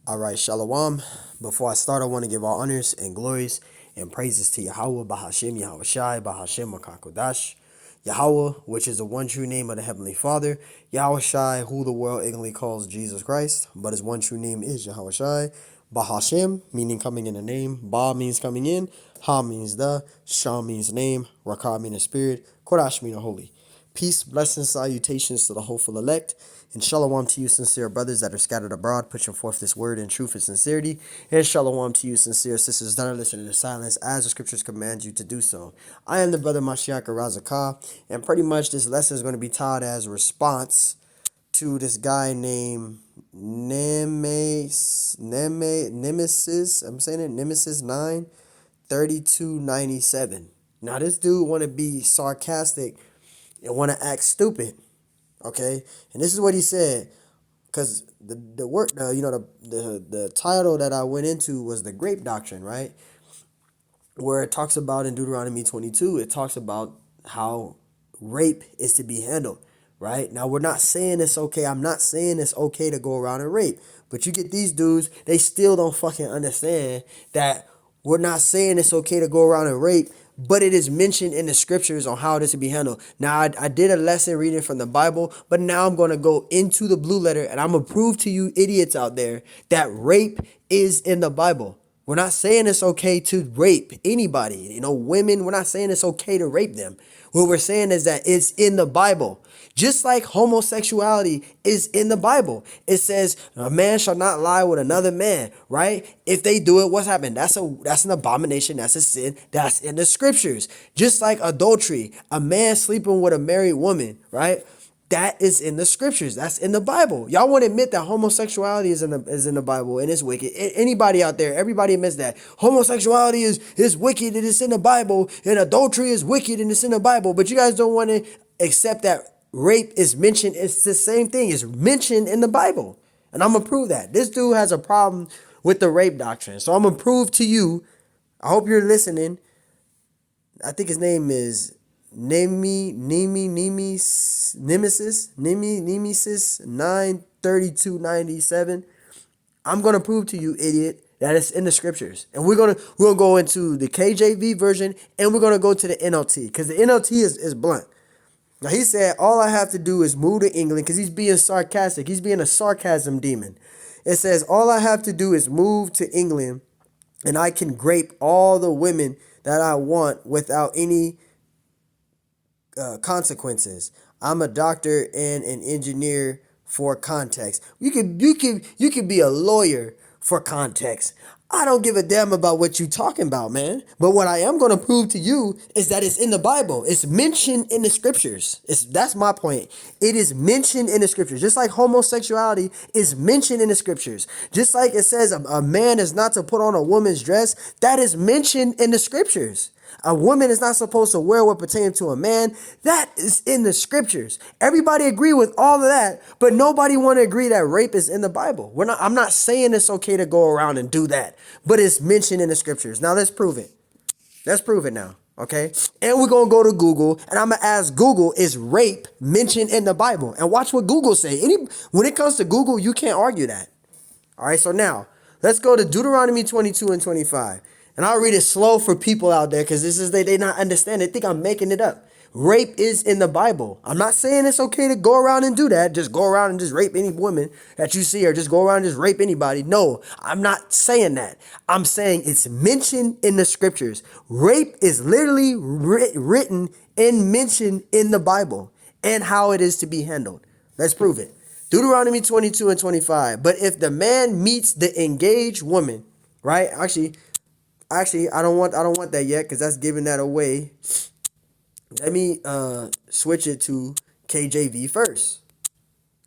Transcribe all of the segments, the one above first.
All right, Shalom. Before I start, I want to give all honors and glories and praises to Yahweh, Bahashem, Yahweh Shai, Bahashem, Makakodash. Yahweh, which is the one true name of the Heavenly Father. Yahweh Shai, who the world ignorantly calls Jesus Christ, but his one true name is Yahweh Shai. Bahashem, meaning coming in the name. Ba means coming in. Ha means the. Shah means name. Rakah means spirit. Kodash means holy. Peace, blessings, salutations to the hopeful elect, and shalom to you, sincere brothers that are scattered abroad, pushing forth this word in truth and sincerity. And shalom to you, sincere sisters that are listening in silence, as the scriptures command you to do so. I am the brother Mashiach Razakah, and pretty much this lesson is going to be taught as a response to this guy named Nemesis. I'm saying it, Nemesis 93297. Now, this dude want to be sarcastic and want to act stupid, okay? And this is what he said, because the work, the title that I went into was the Grape doctrine, right? Where it talks about in Deuteronomy 22, it talks about how rape is to be handled, right? Now, we're not saying it's okay. I'm not saying it's okay to go around and rape, but you get these dudes, they still don't fucking understand that we're not saying it's okay to go around and rape, but it is mentioned in the scriptures on how this to be handled. Now, I did a lesson reading from the Bible, but now I'm going to go into the blue letter, and I'm going to prove to you idiots out there that rape is in the Bible. We're not saying it's okay to rape anybody. Women, we're not saying it's okay to rape them. What we're saying is that it's in the Bible. Just like homosexuality is in the Bible. It says a man shall not lie with another man, right? If they do it, what's happened? That's an abomination. That's a sin. That's in the scriptures. Just like adultery, a man sleeping with a married woman, right? That is in the scriptures. That's in the Bible. Y'all want to admit that homosexuality is in the Bible and it's wicked. Anybody out there, everybody admits that homosexuality is wicked and it's in the Bible, and adultery is wicked and it's in the Bible. But you guys don't want to accept that rape is mentioned. It's the same thing. It's mentioned in the Bible. And I'm going to prove that. This dude has a problem with the rape doctrine. So I'm going to prove to you, I hope you're listening. I think his name is Nemesis 93297. I'm gonna prove to you, idiot, that it's in the scriptures. And we're gonna go into the KJV version, and we're gonna go to the NLT, because the NLT is blunt. Now, he said all I have to do is move to England, because he's being sarcastic. He's being a sarcasm demon. It says all I have to do is move to England, and I can grape all the women that I want without any consequences. I'm a doctor and an engineer for context. You could be a lawyer for context. I don't give a damn about what you talking about, man. But what I am going to prove to you is that it's in the Bible. It's mentioned in the scriptures. That's my point. It is mentioned in the scriptures. Just like homosexuality is mentioned in the scriptures. Just like it says a man is not to put on a woman's dress. That is mentioned in the scriptures. A woman is not supposed to wear what pertains to a man. That is in the scriptures. Everybody agree with all of that, but nobody want to agree that rape is in the Bible. I'm not saying it's okay to go around and do that, but it's mentioned in the scriptures. Now let's prove it. Let's prove it now, okay? And we're going to go to Google, and I'm going to ask Google, is rape mentioned in the Bible? And watch what Google say. When it comes to Google, you can't argue that. All right, so now let's go to Deuteronomy 22 and 25. And I'll read it slow for people out there, because this is they not understand. They think I'm making it up. Rape is in the Bible. I'm not saying it's okay to go around and do that. Just go around and just rape any woman that you see, or just go around and just rape anybody. No, I'm not saying that. I'm saying it's mentioned in the scriptures. Rape is literally written and mentioned in the Bible, and how it is to be handled. Let's prove it. Deuteronomy 22 and 25. But if the man meets the engaged woman, right? Actually, I don't want that yet, because that's giving that away. Let me switch it to KJV first.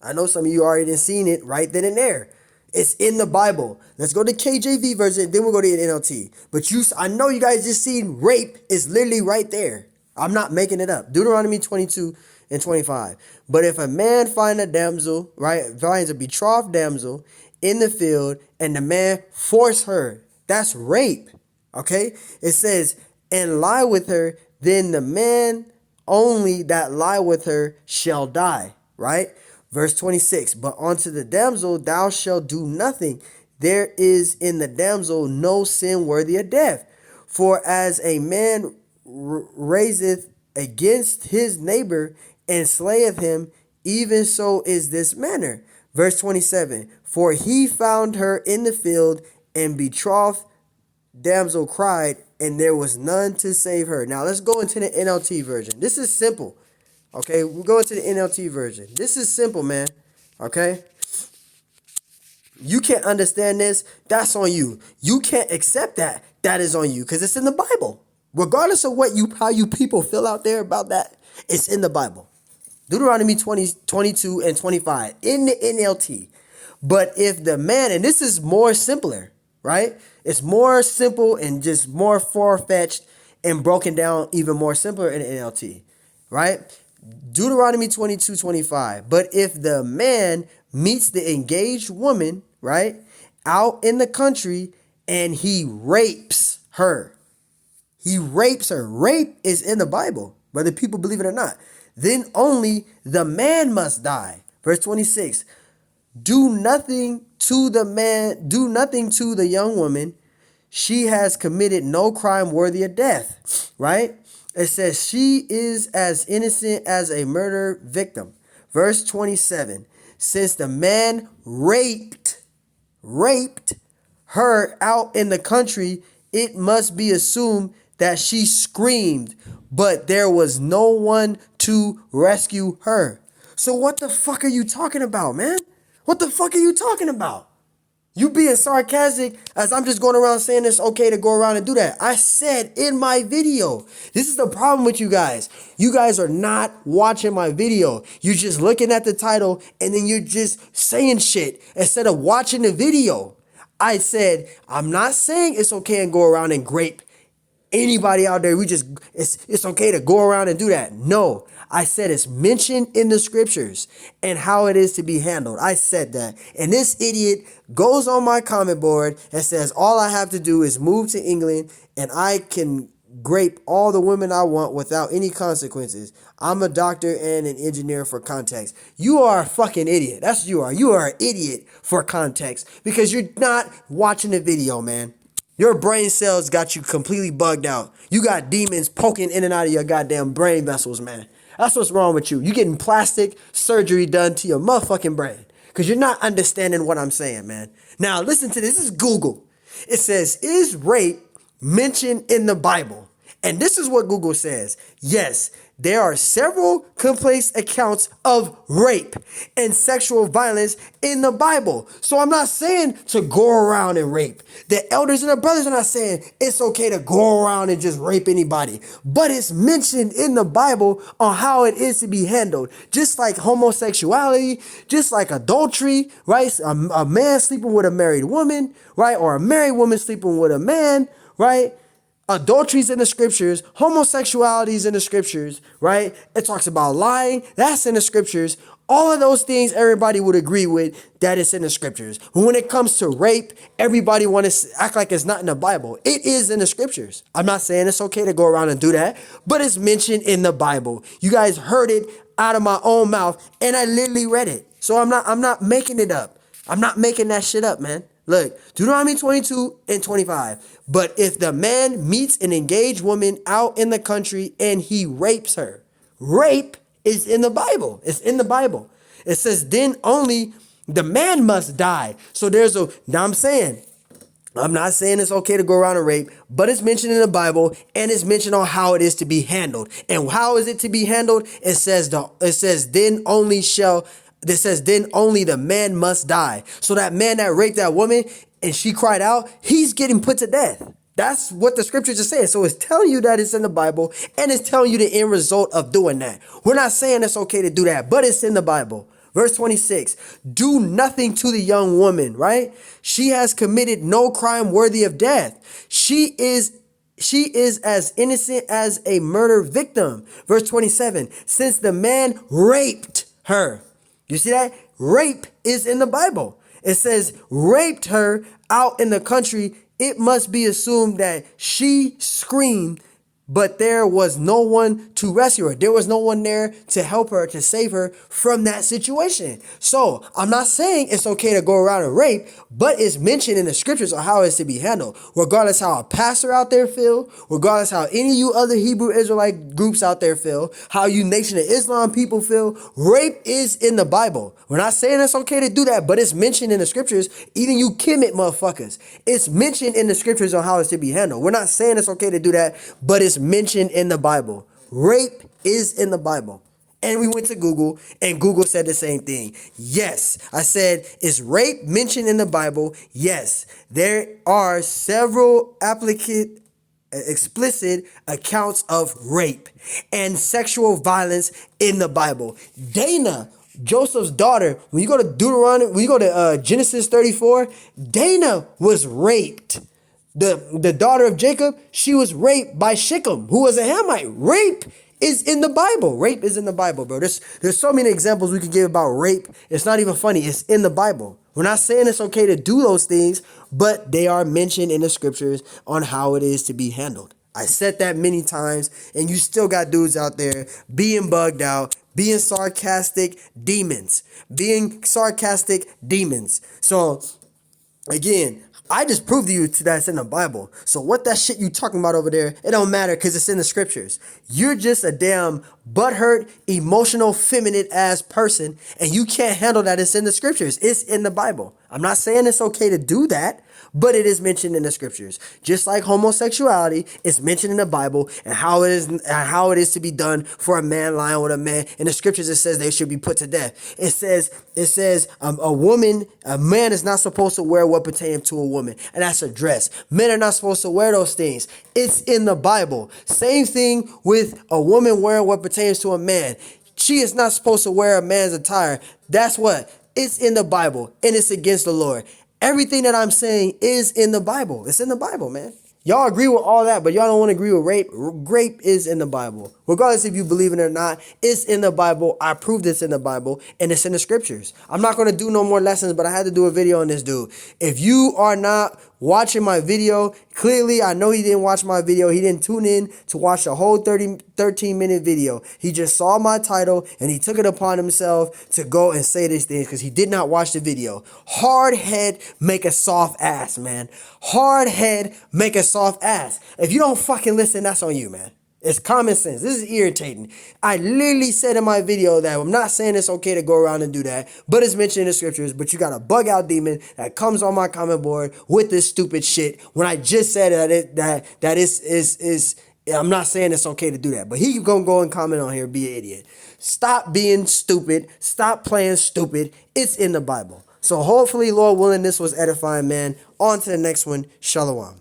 I know some of you already seen it right then and there. It's in the Bible. Let's go to KJV version, then we'll go to the NLT. But I know you guys just seen rape is literally right there. I'm not making it up. Deuteronomy 22 and 25. But if a man find a damsel, right, finds a betrothed damsel in the field, and the man force her, that's rape. Okay, it says, and lie with her, then the man only that lie with her shall die, right? Verse 26, but unto the damsel thou shalt do nothing. there is in the damsel no sin worthy of death. For as a man raiseth against his neighbor and slayeth him, even so is this manner. Verse 27, for he found her in the field, and betrothed damsel cried, and there was none to save her. Now let's go into the NLT version. This is simple. Okay, we'll go into the NLT version. This is simple, man. Okay? You can't understand this, that's on you. You can't accept that, that is on you, because it's in the Bible. Regardless of how you people feel out there about that, it's in the Bible. Deuteronomy 22 and 25 in the NLT. But if the man, and this is more simpler, right? It's more simple and just more far-fetched and broken down even more simpler in the NLT, right? Deuteronomy 22:25. But if the man meets the engaged woman, right, out in the country, and he rapes her. He rapes her. Rape is in the Bible, whether people believe it or not. Then only the man must die. Verse 26. Do nothing to the young woman. She has committed no crime worthy of death, right? It says she is as innocent as a murder victim. Verse 27. Since the man raped her out in the country, it must be assumed that she screamed, but there was no one to rescue her. So what the fuck are you talking about, man? What the fuck are you talking about? You being sarcastic as I'm just going around saying it's okay to go around and do that. I said in my video, this is the problem with you guys. You guys are not watching my video. You're just looking at the title and then you're just saying shit instead of watching the video. I said, I'm not saying it's okay and go around and grape anybody out there. It's okay to go around and do that. No, I said it's mentioned in the scriptures and how it is to be handled. I said that. And this idiot goes on my comment board and says, all I have to do is move to England and I can grape all the women I want without any consequences. I'm a doctor and an engineer for context. You are a fucking idiot. That's what you are. You are an idiot for context because you're not watching the video, man. Your brain cells got you completely bugged out. You got demons poking in and out of your goddamn brain vessels, man. That's what's wrong with you. You getting plastic surgery done to your motherfucking brain because you're not understanding what I'm saying, man. Now, listen to this. This is Google. It says, is rape mentioned in the Bible? And this is what Google says. Yes, there are several complete accounts of rape and sexual violence in the Bible. So I'm not saying to go around and rape. The elders and the brothers are not saying it's okay to go around and just rape anybody. But it's mentioned in the Bible on how it is to be handled. Just like homosexuality, just like adultery, right? A man sleeping with a married woman, right? Or a married woman sleeping with a man, right? Adultery's in the scriptures, homosexuality's in the scriptures, right? It talks about lying, that's in the scriptures. All of those things everybody would agree with that it's in the scriptures. But when it comes to rape, everybody wants to act like it's not in the Bible. It is in the scriptures. I'm not saying it's okay to go around and do that, but it's mentioned in the Bible. You guys heard it out of my own mouth, and I literally read it. So I'm not making it up. I'm not making that shit up, man. Look, Deuteronomy 22 and 25. But if the man meets an engaged woman out in the country and he rapes her, rape is in the Bible. It's in the Bible. It says then only the man must die. So now I'm not saying it's okay to go around and rape, but it's mentioned in the Bible and it's mentioned on how it is to be handled. And how is it to be handled? It says then only the man must die. So that man that raped that woman and she cried out, he's getting put to death. That's what the scriptures are saying. So it's telling you that it's in the Bible and it's telling you the end result of doing that. We're not saying it's okay to do that, but it's in the Bible. Verse 26, do nothing to the young woman, right? She has committed no crime worthy of death. She is as innocent as a murder victim. Verse 27, since the man raped her. You see that? Rape is in the Bible. It says raped her out in the country. It must be assumed that she screamed, but there was no one to rescue her. There was no one there to help her, to save her from that situation. So I'm not saying it's okay to go around and rape, but it's mentioned in the scriptures on how it's to be handled. Regardless how a pastor out there feel, regardless how any of you other Hebrew Israelite groups out there feel, how you Nation of Islam people feel, rape is in the Bible. We're not saying it's okay to do that, but it's mentioned in the scriptures. Even you Kemet motherfuckers, it's mentioned in the scriptures on how it's to be handled. We're not saying it's okay to do that, but it's mentioned in the Bible. Rape is in the Bible. And we went to Google, and Google said the same thing. Yes, I said, is rape mentioned in the Bible? Yes, there are several explicit accounts of rape and sexual violence in the Bible. Dana, Joseph's daughter, when you go to Deuteronomy, when you go to Genesis 34, Dana was raped. The daughter of Jacob, she was raped by Shechem, who was a Hamite. Rape is in the Bible. Rape is in the Bible, bro. There's so many examples we could give about rape. It's not even funny. It's in the Bible. We're not saying it's okay to do those things, but they are mentioned in the scriptures on how it is to be handled. I said that many times, and you still got dudes out there being bugged out, being sarcastic demons. So, again, I just proved to you that it's in the Bible. So what that shit you talking about over there, it don't matter because it's in the scriptures. You're just a damn butthurt, emotional, feminine ass person, and you can't handle that it's in the scriptures. It's in the Bible. I'm not saying it's okay to do that, but it is mentioned in the scriptures. Just like homosexuality is mentioned in the Bible and how it is to be done for a man lying with a man. In the scriptures, it says they should be put to death. It says a man is not supposed to wear what pertains to a woman, and that's a dress. Men are not supposed to wear those things. It's in the Bible. Same thing with a woman wearing what pertains to a man. She is not supposed to wear a man's attire. That's what? It's in the Bible, and it's against the Lord. Everything that I'm saying is in the Bible. It's in the Bible, man. Y'all agree with all that, but y'all don't want to agree with rape. Rape is in the Bible. Regardless if you believe it or not, it's in the Bible. I proved it's in the Bible, and it's in the scriptures. I'm not going to do no more lessons, but I had to do a video on this dude. If you are not watching my video, clearly I know he didn't watch my video. He didn't tune in to watch the whole 13-minute video. He just saw my title, and he took it upon himself to go and say these things because he did not watch the video. Hard head make a soft ass, man. Hard head make a soft ass. If you don't fucking listen, that's on you, man. It's common sense. This is irritating. I literally said in my video that I'm not saying it's okay to go around and do that, but it's mentioned in the scriptures. But you got a bug out demon that comes on my comment board with this stupid shit when I just said I'm not saying it's okay to do that. But he gonna go and comment on here, be an idiot. Stop being stupid. Stop playing stupid. It's in the Bible. So hopefully, Lord willing, this was edifying, man. On to the next one. Shalom.